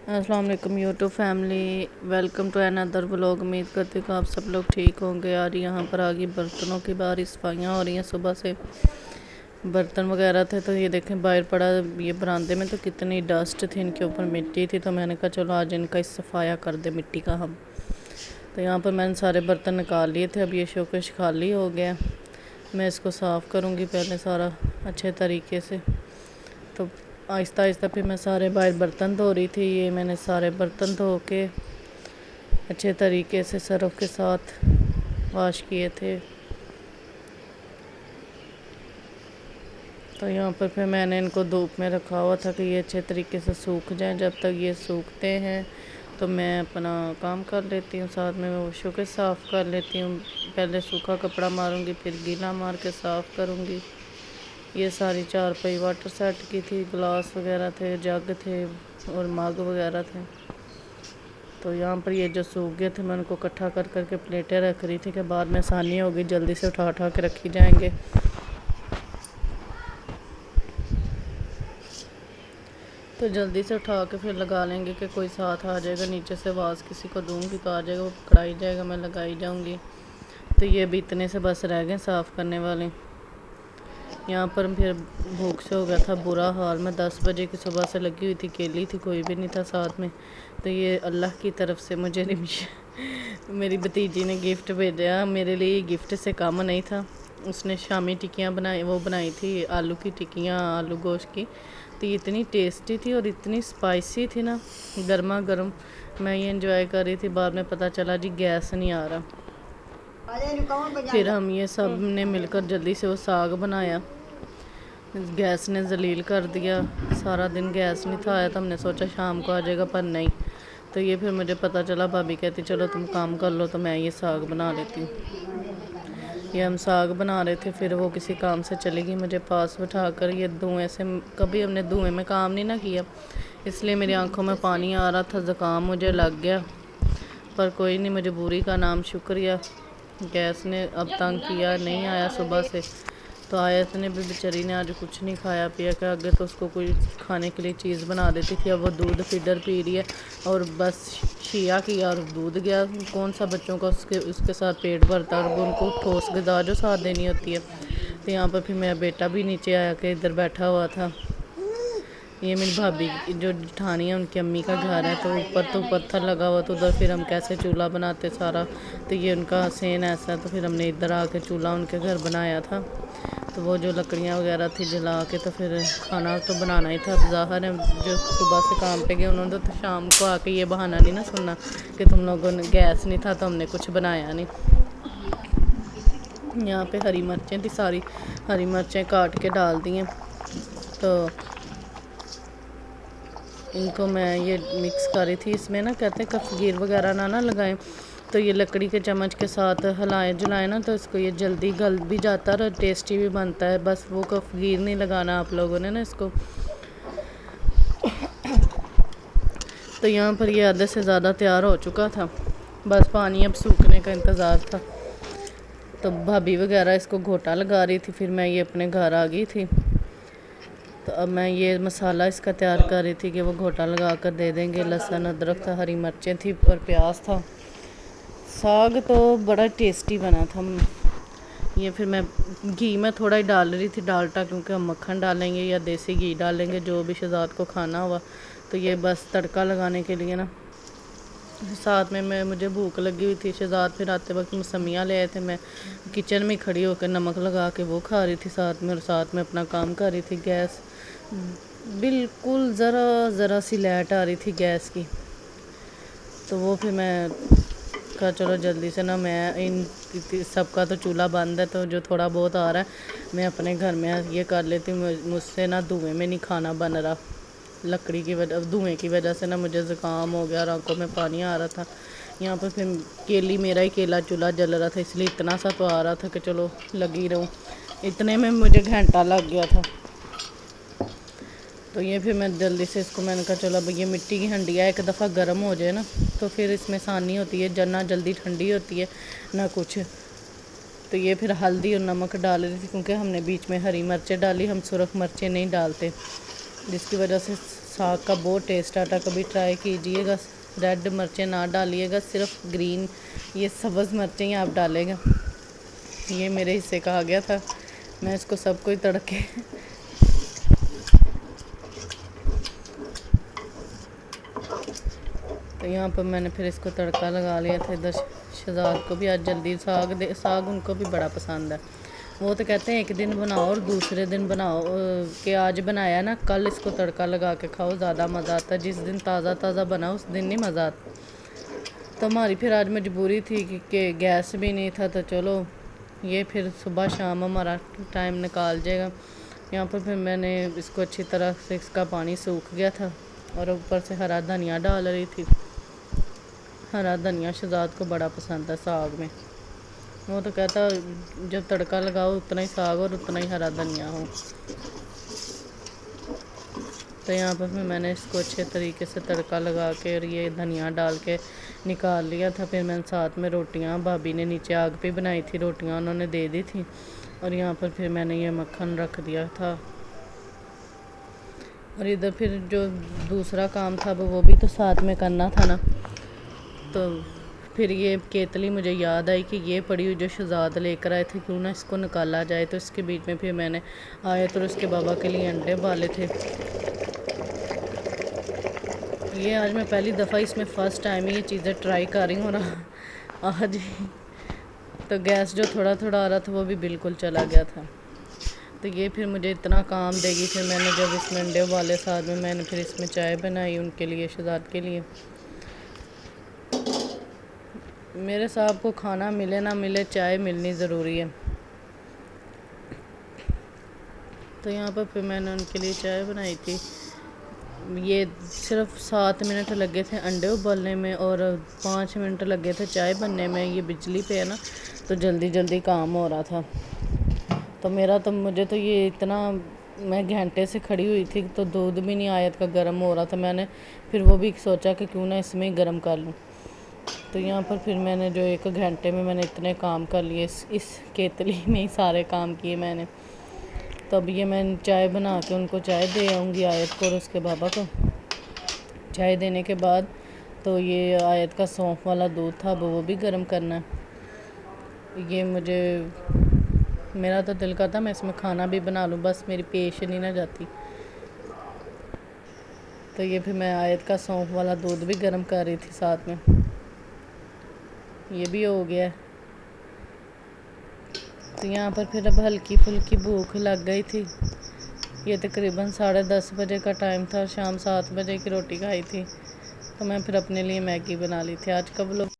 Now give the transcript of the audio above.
अस्सलाम वालेकुम YouTube family, welcome to another vlog. उम्मीद करती हूँ कि आप सब लोग ठीक होंगे। यार यहाँ पर आगे बर्तनों की बारी सफाइयाँ हो रही हैं। सुबह से बर्तन वगैरह थे तो ये देखें बाहर पड़ा, ये बरामदे में तो कितनी डस्ट थी, इनके ऊपर मिट्टी थी। तो मैंने कहा चलो आज इनका सफाया कर दे मिट्टी का हम। तो यहाँ पर मैंने सारे बर्तन निकाल लिए थे। अब ये शोकेश खाली हो गया, मैं इसको साफ़ करूँगी पहले सारा अच्छे तरीके से। तो आहिस्ता आहिस्ता फिर मैं सारे बाहर बर्तन धो रही थी। ये मैंने सारे बर्तन धो के अच्छे तरीके से सर्फ के साथ वॉश किए थे। तो यहाँ पर फिर मैंने इनको धूप में रखा हुआ था कि ये अच्छे तरीके से सूख जाएं। जब तक ये सूखते हैं तो मैं अपना काम कर लेती हूँ, साथ में मैं वॉशों के साफ़ कर लेती हूँ। पहले सूखा कपड़ा मारूंगी, फिर गीला मार के साफ़ करूँगी। ये सारी चारपाई वाटर सेट की थी, ग्लास वगैरह थे, जग थे और मग वगैरह थे। तो यहाँ पर ये जो सूख गए थे मैं उनको इकट्ठा कर करके प्लेटें रख रही थी कि बाद में आसानी होगी, जल्दी से उठा उठा के रखी जाएंगे। तो जल्दी से उठा के फिर लगा लेंगे कि कोई साथ आ जाएगा, नीचे से आवाज़ किसी को दूंगी तो आ जाएगा, वो पकड़ाई जाएगा, मैं लगाई जाऊंगी। तो ये भी इतने से बस रह गए साफ़ करने वाले। यहाँ पर फिर भूख से हो गया था बुरा हाल। मैं 10 बजे की सुबह से लगी हुई थी, अकेली थी, कोई भी नहीं था साथ में। तो ये अल्लाह की तरफ से मुझे मेरी भतीजी ने गिफ्ट भेजा मेरे लिए। ये गिफ्ट से कम नहीं था। उसने शामी टिक्कियाँ बनाई थी, आलू की टिक्कियाँ, आलू गोश्त की। तो ये इतनी टेस्टी थी और इतनी स्पाइसी थी ना, गर्मा गर्म। मैं ये इंजॉय कर रही थी। बाद में पता चला जी गैस नहीं आ रहा। फिर हम ये सब ने मिलकर जल्दी से वो साग बनाया। गैस ने जलील कर दिया, सारा दिन गैस नहीं था आया। तो हमने सोचा शाम को आ जाएगा, पर नहीं। तो ये फिर मुझे पता चला, भाभी कहती चलो तुम काम कर लो तो मैं ये साग बना लेती हूँ। ये हम साग बना रहे थे, फिर वो किसी काम से चली गई, मुझे पास बिठा कर। ये धुएँ से कभी हमने धुएँ में काम नहीं ना किया, इसलिए मेरी आंखों में पानी आ रहा था, ज़ुकाम मुझे लग गया। पर कोई नहीं, मजबूरी का नाम शुक्रिया। गैस ने अब तंग किया, नहीं आया सुबह से। तो आयत ने भी बेचारी ने आज कुछ नहीं खाया पिया, कि आगे तो उसको कोई खाने के लिए चीज़ बना देती थी। अब वो दूध फीडर पी रही है और बस शिया किया और दूध गया। कौन सा बच्चों का उसके साथ पेट भरता है, और उनको ठोस ग़िज़ा जो साथ देनी होती है। तो यहाँ पर फिर मेरा बेटा भी नीचे आया के इधर बैठा हुआ था। ये मेरी भाभी जो जेठानी है, उनकी अम्मी का घर है। तो ऊपर तो पत्थर लगा हुआ, तो उधर फिर हम कैसे चूल्हा बनाते सारा। तो ये उनका सेन ऐसा, तो फिर हमने इधर आके चूल्हा उनके घर बनाया था। तो वो जो लकड़ियाँ वगैरह थी जला के, तो फिर खाना तो बनाना ही था। ज़ाहिर है जो सुबह से काम पे गए उन्होंने तो शाम को आके ये बहाना नहीं ना सुनना कि तुम लोगों ने गैस नहीं था तो हमने कुछ बनाया नहीं। यहाँ पे हरी मिर्चें थी, सारी हरी मिर्चें काट के डाल दी हैं। तो इनको मैं ये मिक्स कर रही थी। इसमें ना कहते हैं कफगीर वगैरह ना लगाएं। तो ये लकड़ी के चम्मच के साथ हिलाएं जुलाएं ना, तो इसको ये जल्दी गल भी जाता है और टेस्टी भी बनता है। बस वो कफगीर नहीं लगाना आप लोगों ने ना इसको। तो यहाँ पर ये आधे से ज़्यादा तैयार हो चुका था, बस पानी अब सूखने का इंतज़ार था। तो भाभी वगैरह इसको घोटा लगा रही थी, फिर मैं ये अपने घर आ गई थी। तो अब मैं ये मसाला इसका तैयार कर रही थी कि वो घोटा लगा कर दे देंगे। लहसुन अदरक था, हरी मिर्चें थी और प्याज था। साग तो बड़ा टेस्टी बना था। ये फिर मैं घी में थोड़ा ही डाल रही थी, डालटा, क्योंकि हम मक्खन डालेंगे या देसी घी डालेंगे, जो भी शहज़ाद को खाना हुआ। तो ये बस तड़का लगाने के लिए ना। साथ में मुझे भूख लगी हुई थी। शहज़ाद फिर आते वक्त मौसमियाँ ले आए थे। मैं किचन में खड़ी होकर नमक लगा के वो खा रही थी साथ में, और साथ में अपना काम कर रही थी। गैस बिल्कुल ज़रा सी लाइट आ रही थी गैस की। तो वो फिर मैं कहा चलो जल्दी से ना, मैं इन सबका तो चूल्हा बंद है, तो जो थोड़ा बहुत आ रहा है मैं अपने घर में ये कर लेती हूँ। मुझसे ना धुएँ में नहीं खाना बन रहा, लकड़ी की वजह, धुएँ की वजह से ना मुझे ज़ुकाम हो गया और आंखों में पानी आ रहा था। यहाँ पर फिर मेरा ही केला चूल्हा जल रहा था, इसलिए इतना सा तो आ रहा था कि चलो लगी रहूँ। इतने में मुझे घंटा लग गया था। तो ये फिर मैं जल्दी से इसको, मैंने कहा चलो अब ये मिट्टी की हंडिया एक दफ़ा गर्म हो जाए ना, तो फिर इसमें आसानी होती है, ना जल्दी ठंडी होती है ना कुछ। तो ये फिर हल्दी और नमक डाल रही थी, क्योंकि हमने बीच में हरी मिर्चें डाली, हम सुरख मिर्चें नहीं डालते, जिसकी वजह से साग का बहुत टेस्ट आता, कभी ट्राई कीजिएगा। रेड मिर्चें ना डालिएगा, सिर्फ ग्रीन ये सब्ज़ मिर्चें ही आप डालेगा। ये मेरे हिस्से का आ गया था, मैं इसको सबको ही तड़के तो यहाँ पर मैंने फिर इसको तड़का लगा लिया था। इधर शहजाद को भी आज जल्दी साग उनको भी बड़ा पसंद है। वो तो कहते हैं एक दिन बनाओ और दूसरे दिन बनाओ, कि आज बनाया ना कल इसको तड़का लगा के खाओ, ज़्यादा मज़ा आता है। जिस दिन ताज़ा ताज़ा बना उस दिन नहीं मज़ा आता। तो हमारी फिर आज मजबूरी थी कि गैस भी नहीं था, तो चलो ये फिर सुबह शाम हमारा टाइम निकाल जाएगा। यहाँ पर फिर मैंने इसको अच्छी तरह से, इसका पानी सूख गया था और ऊपर से हरा धनिया डाल रही थी। हरा धनिया शहजाद को बड़ा पसंद है साग में। वो तो कहता जब तड़का लगाओ उतना ही साग और उतना ही हरा धनिया हो। तो यहाँ पर फिर मैंने इसको अच्छे तरीके से तड़का लगा के और ये धनिया डाल के निकाल लिया था। फिर मैंने साथ में रोटियाँ, भाभी ने नीचे आग पे बनाई थी, रोटियाँ उन्होंने दे दी थी। और यहाँ पर फिर मैंने ये मक्खन रख दिया था। और इधर फिर जो दूसरा काम था वो भी तो साथ में करना था ना। तो फिर ये केतली मुझे याद आई कि ये पड़ी हुई जो शहजाद लेकर आए थे, क्यों ना इसको निकाला जाए। तो इसके बीच में फिर मैंने आयत और उसके बाबा के लिए अंडे उबाले थे। ये आज मैं पहली दफ़ा इसमें फ़र्स्ट टाइम ये चीज़ें ट्राई कर रही हूँ ना आज ही। तो गैस जो थोड़ा थोड़ा आ रहा था वो भी बिल्कुल चला गया था। तो ये फिर मुझे इतना काम देगी। फिर मैंने जब इसमें अंडे उबाले साथ में, मैंने फिर इसमें चाय बनाई उनके लिए, शहजाद के लिए। मेरे साहब को खाना मिले ना मिले, चाय मिलनी ज़रूरी है। तो यहाँ पर फिर मैंने उनके लिए चाय बनाई थी। ये सिर्फ 7 मिनट लगे थे अंडे उबलने में और 5 मिनट लगे थे चाय बनने में। ये बिजली पे है ना, तो जल्दी जल्दी काम हो रहा था। तो मुझे तो ये इतना, मैं घंटे से खड़ी हुई थी तो दूध भी नहीं आयत का गर्म हो रहा था। मैंने फिर वो भी सोचा कि क्यों ना इसमें ही गर्म कर लूँ। तो यहाँ पर फिर मैंने जो 1 घंटे में मैंने इतने काम कर लिए, इस केतली में ही सारे काम किए मैंने। तो अब ये मैं चाय बना के उनको चाय दे आऊँगी, आयत को और उसके बाबा को। चाय देने के बाद तो ये आयत का सौंफ वाला दूध था वो भी गर्म करना है। ये मेरा तो दिल करता मैं इसमें खाना भी बना लूँ, बस मेरी पेश नहीं ना जाती। तो ये फिर मैं आयत का सौंफ वाला दूध भी गर्म कर रही थी साथ में। ये भी हो गया है। तो यहाँ पर फिर अब हल्की फुल्की भूख लग गई थी। ये तकरीबन 10:30 बजे का टाइम था, शाम 7 बजे की रोटी खाई थी। तो मैं फिर अपने लिए मैगी बना ली थी। आज का व्लॉग